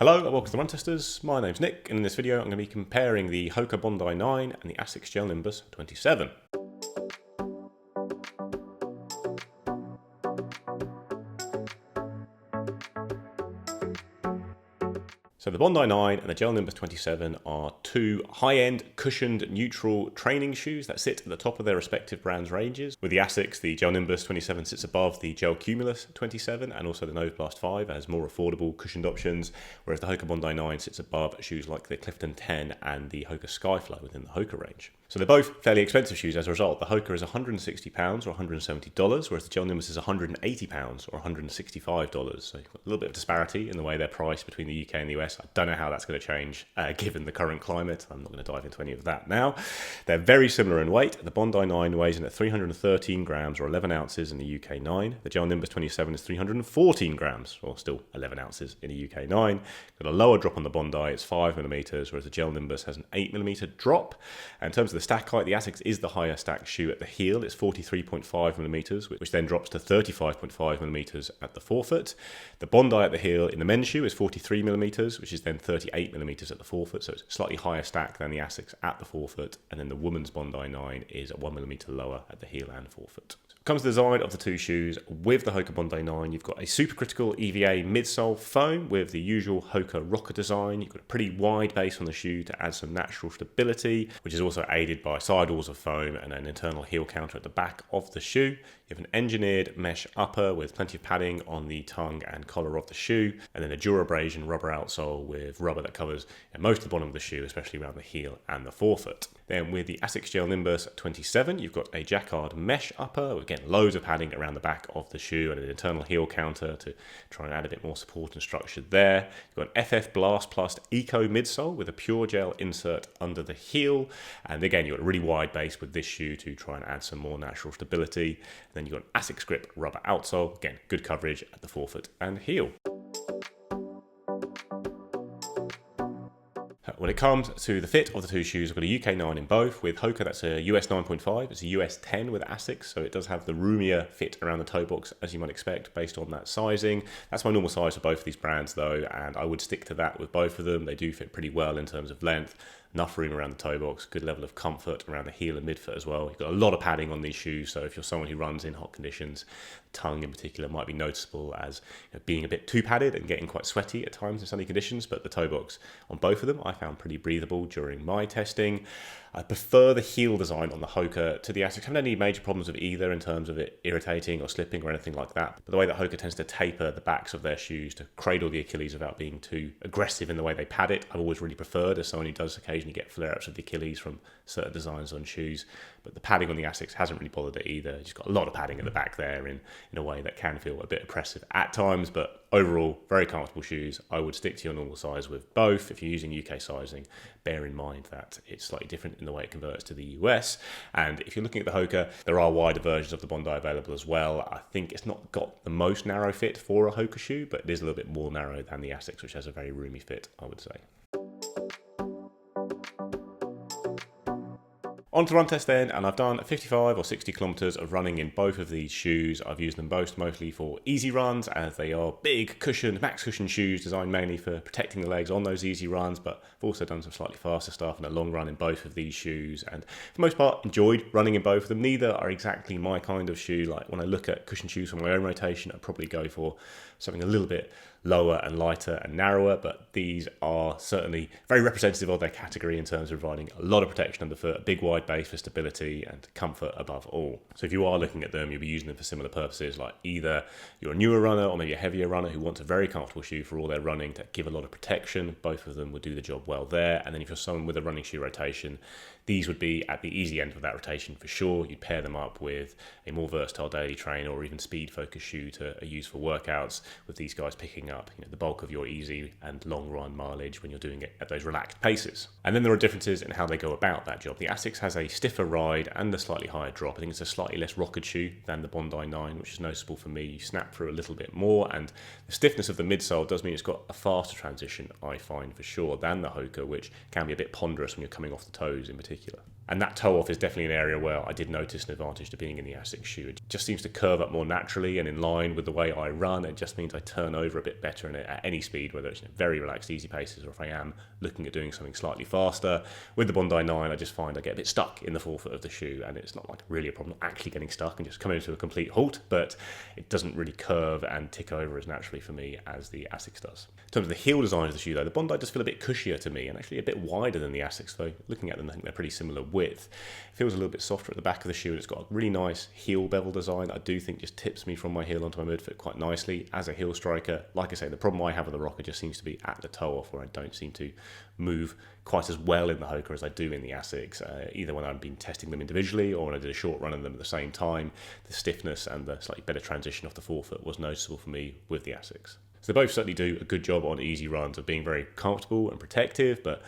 Hello and welcome to the Run Testers. My name's Nick, and in this video I'm going to be comparing the Hoka Bondi 9 and the Asics Gel-Nimbus 27. So the Bondi 9 and the Gel-Nimbus 27 are two high-end, cushioned, neutral training shoes that sit at the top of their respective brands' ranges. With the Asics, the Gel-Nimbus 27 sits above the Gel-Cumulus 27, and also the Nose Blast 5 has more affordable, cushioned options, whereas the Hoka Bondi 9 sits above shoes like the Clifton 10 and the Hoka Skyflow within the Hoka range. So they're both fairly expensive shoes as a result. The Hoka is £160 or $170, whereas the Gel-Nimbus is £180 or $165. So you've got a little bit of disparity in the way they're priced between the UK and the US. I don't know how that's going to change given the current climate. I'm not going to dive into any of that now. They're very similar in weight. The Bondi 9 weighs in at 313 grams or 11 ounces in the UK 9. The Gel-Nimbus 27 is 314 grams or still 11 ounces in the UK 9. Got a lower drop on the Bondi, it's 5mm, whereas the Gel-Nimbus has an 8mm drop. And in terms of the stack height, the Asics is the higher stacked shoe at the heel. It's 43.5mm, which then drops to 35.5mm at the forefoot. The Bondi at the heel in the men's shoe is 43mm, which is then 38mm at the forefoot, so it's slightly higher stack than the Asics at the forefoot. And then the woman's Bondi 9 is 1mm lower at the heel and forefoot. Comes the design of the two shoes. With the Hoka Bondi 9, you've got a supercritical EVA midsole foam with the usual Hoka rocker design. You've got a pretty wide base on the shoe to add some natural stability, which is also aided by sidewalls of foam and an internal heel counter at the back of the shoe. You have an engineered mesh upper with plenty of padding on the tongue and collar of the shoe, and then a durabrasion rubber outsole with rubber that covers most of the bottom of the shoe, especially around the heel and the forefoot. Then with the Asics Gel-Nimbus 27, you've got a jacquard mesh upper with, again, loads of padding around the back of the shoe and an internal heel counter to try and add a bit more support and structure there. You've got an FF Blast Plus Eco midsole with a pure gel insert under the heel, and again you've got a really wide base with this shoe to try and add some more natural stability. And then you've got an Asics Grip rubber outsole, again good coverage at the forefoot and heel. When it comes to the fit of the two shoes, I've got a UK 9 in both. With Hoka, that's a US 9.5. It's a US 10 with Asics, so it does have the roomier fit around the toe box, as you might expect, based on that sizing. That's my normal size for both of these brands, though, and I would stick to that with both of them. They do fit pretty well in terms of length. Enough room around the toe box, good level of comfort around the heel and midfoot as well. You've got a lot of padding on these shoes, so if you're someone who runs in hot conditions, tongue in particular might be noticeable as being a bit too padded and getting quite sweaty at times in sunny conditions, but the toe box on both of them I found pretty breathable during my testing. I prefer the heel design on the Hoka to the Asics. I haven't had any major problems with either in terms of it irritating or slipping or anything like that. But the way that Hoka tends to taper the backs of their shoes to cradle the Achilles without being too aggressive in the way they pad it, I've always really preferred, as someone who does occasionally get flare-ups of the Achilles from certain designs on shoes. But the padding on the Asics hasn't really bothered it either. It's got a lot of padding at the back there in a way that can feel a bit oppressive at times, but overall, very comfortable shoes. I would stick to your normal size with both. If you're using UK sizing, bear in mind that it's slightly different in the way it converts to the US. And if you're looking at the Hoka, there are wider versions of the Bondi available as well. I think it's not got the most narrow fit for a Hoka shoe, but it is a little bit more narrow than the Asics, which has a very roomy fit, I would say. On to run test then, and I've done 55 or 60 kilometers of running in both of these shoes. I've used them both mostly for easy runs, as they are big cushioned, max cushion shoes designed mainly for protecting the legs on those easy runs, but I've also done some slightly faster stuff and a long run in both of these shoes, and for the most part enjoyed running in both of them. Neither are exactly my kind of shoe. Like when I look at cushion shoes for my own rotation, I'd probably go for something a little bit lower and lighter and narrower, but these are certainly very representative of their category in terms of providing a lot of protection underfoot, a big wide base for stability and comfort above all. So if you are looking at them, you'll be using them for similar purposes, like either you're a newer runner or maybe a heavier runner who wants a very comfortable shoe for all their running to give a lot of protection. Both of them would do the job well there. And then if you're someone with a running shoe rotation, these would be at the easy end of that rotation for sure. You'd pair them up with a more versatile daily trainer or even speed focused shoe to use for workouts, with these guys picking up the bulk of your easy and long run mileage when you're doing it at those relaxed paces. And then there are differences in how they go about that job. The Asics has a stiffer ride and a slightly higher drop. I think it's a slightly less rocketed shoe than the Bondi 9, which is noticeable for me. You snap through a little bit more, and the stiffness of the midsole does mean it's got a faster transition, I find, for sure, than the Hoka, which can be a bit ponderous when you're coming off the toes in particular. And that toe off is definitely an area where I did notice an advantage to being in the Asics shoe. It just seems to curve up more naturally and in line with the way I run. It just means I turn over a bit better in it at any speed, whether it's very relaxed, easy paces, or if I am looking at doing something slightly faster. With the Bondi 9, I just find I get a bit stuck in the forefoot of the shoe, and it's not like really a problem actually getting stuck and just coming to a complete halt, but it doesn't really curve and tick over as naturally for me as the Asics does. In terms of the heel design of the shoe though, the Bondi does feel a bit cushier to me and actually a bit wider than the Asics though. Looking at them, I think they're pretty similar width. It feels a little bit softer at the back of the shoe, and it's got a really nice heel bevel design that I do think just tips me from my heel onto my midfoot quite nicely as a heel striker. Like I say, the problem I have with the Rocker just seems to be at the toe off, where I don't seem to move quite as well in the Hoka as I do in the Asics, either when I've been testing them individually or when I did a short run of them at the same time. The stiffness and the slightly better transition off the forefoot was noticeable for me with the Asics. So they both certainly do a good job on easy runs of being very comfortable and protective, but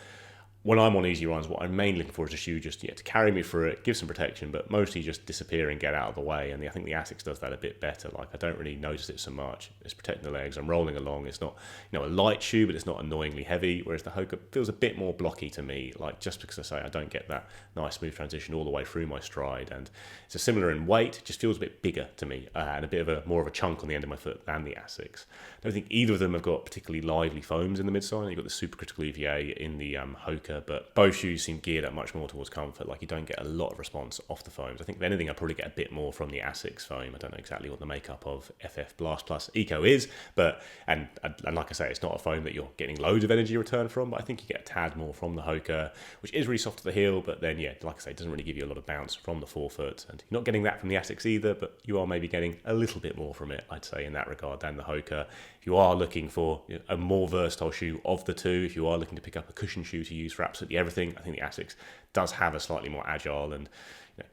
when I'm on easy runs, what I'm mainly looking for is a shoe just to carry me through it, give some protection, but mostly just disappear and get out of the way. And I think the Asics does that a bit better. Like, I don't really notice it so much. It's protecting the legs. I'm rolling along. It's not, a light shoe, but it's not annoyingly heavy. Whereas the Hoka feels a bit more blocky to me. Like, just because I say I don't get that nice smooth transition all the way through my stride. And it's a similar in weight. It just feels a bit bigger to me and a bit of more of a chunk on the end of my foot than the Asics. I don't think either of them have got particularly lively foams in the midsole. You've got the supercritical EVA in the Hoka, but both shoes seem geared up much more towards comfort. Like, you don't get a lot of response off the foams. I think if anything, I probably get a bit more from the Asics foam. I don't know exactly what the makeup of FF Blast Plus Eco is, but and like I say, it's not a foam that you're getting loads of energy return from, but I think you get a tad more from the Hoka, which is really soft to the heel, but then like I say, it doesn't really give you a lot of bounce from the forefoot, and you're not getting that from the Asics either, but you are maybe getting a little bit more from it, I'd say, in that regard than the Hoka. If you are looking for a more versatile shoe of the two, if you are looking to pick up a cushion shoe to use for absolutely everything, I think the Asics does have a slightly more agile and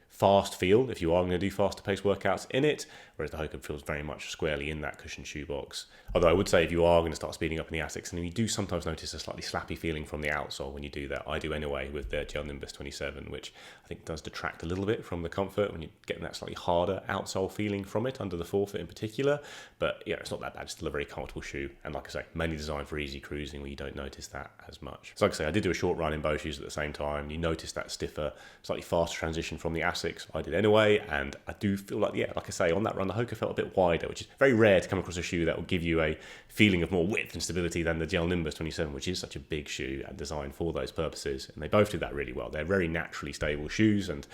fast feel if you are going to do faster paced workouts in it, whereas the Hoka feels very much squarely in that cushion shoebox. Although I would say if you are going to start speeding up in the Asics, and you do sometimes notice a slightly slappy feeling from the outsole when you do that. I do anyway with the Gel-Nimbus 27, which I think does detract a little bit from the comfort when you're getting that slightly harder outsole feeling from it under the forefoot in particular. But it's not that bad. It's still a very comfortable shoe, and like I say, mainly designed for easy cruising where you don't notice that as much. So like I say, I did do a short run in both shoes at the same time. You notice that stiffer, slightly faster transition from the Asics. I did anyway, and I do feel like, like I say, on that run, the Hoka felt a bit wider, which is very rare to come across a shoe that will give you a feeling of more width and stability than the Gel-Nimbus 27, which is such a big shoe and designed for those purposes. And they both do that really well. They're very naturally stable shoes, and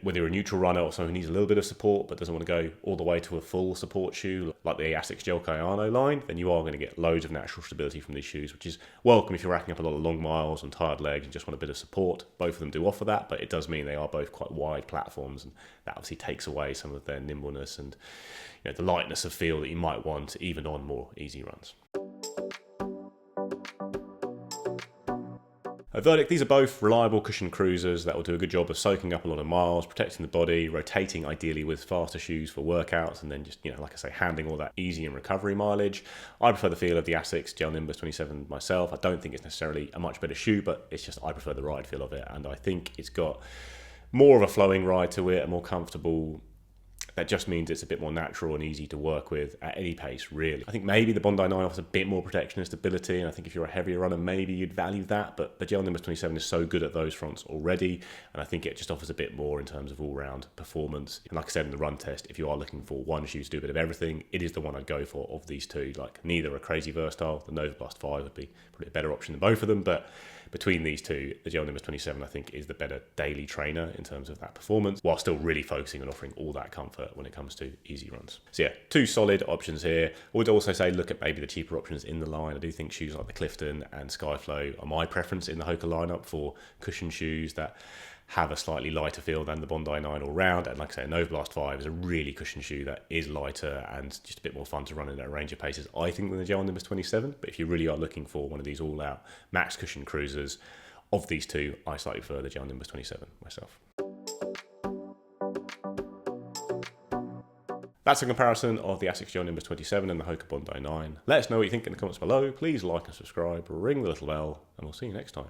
whether you're a neutral runner or someone who needs a little bit of support but doesn't want to go all the way to a full support shoe like the Asics Gel-Nimbus line, then you are going to get loads of natural stability from these shoes, which is welcome if you're racking up a lot of long miles and tired legs and just want a bit of support. Both of them do offer that, but it does mean they are both quite wide platforms, and that obviously takes away some of their nimbleness and the lightness of feel that you might want even on more easy runs. A verdict: these are both reliable cushion cruisers that will do a good job of soaking up a lot of miles, protecting the body, rotating ideally with faster shoes for workouts, and then just, like I say, handling all that easy and recovery mileage. I prefer the feel of the Asics Gel-Nimbus 27 myself. I don't think it's necessarily a much better shoe, but it's just I prefer the ride feel of it, and I think it's got more of a flowing ride to it, a more comfortable. That just means it's a bit more natural and easy to work with at any pace, really. I think maybe the Bondi 9 offers a bit more protection and stability, and I think if you're a heavier runner, maybe you'd value that, but the Gel-Nimbus 27 is so good at those fronts already, and I think it just offers a bit more in terms of all-round performance. And like I said in the run test, if you are looking for one shoe to do a bit of everything, it is the one I'd go for of these two. Like, neither are crazy versatile. The Nova Blast 5 would be probably a better option than both of them, but between these two, the Gel-Nimbus 27 I think is the better daily trainer in terms of that performance, while still really focusing on offering all that comfort when it comes to easy runs. So two solid options here. I would also say look at maybe the cheaper options in the line. I do think shoes like the Clifton and Skyflow are my preference in the Hoka lineup for cushion shoes that have a slightly lighter feel than the Bondi 9 all round. And like I say, Nova Blast 5 is a really cushion shoe that is lighter and just a bit more fun to run in at a range of paces, I think, than the Gel-Nimbus 27. But if you really are looking for one of these all-out max cushion cruisers, of these two, I slightly prefer the Gel-Nimbus 27 myself. That's a comparison of the Asics Gel-Nimbus 27 and the Hoka Bondi 9. Let us know what you think in the comments below. Please like and subscribe, ring the little bell, and we'll see you next time.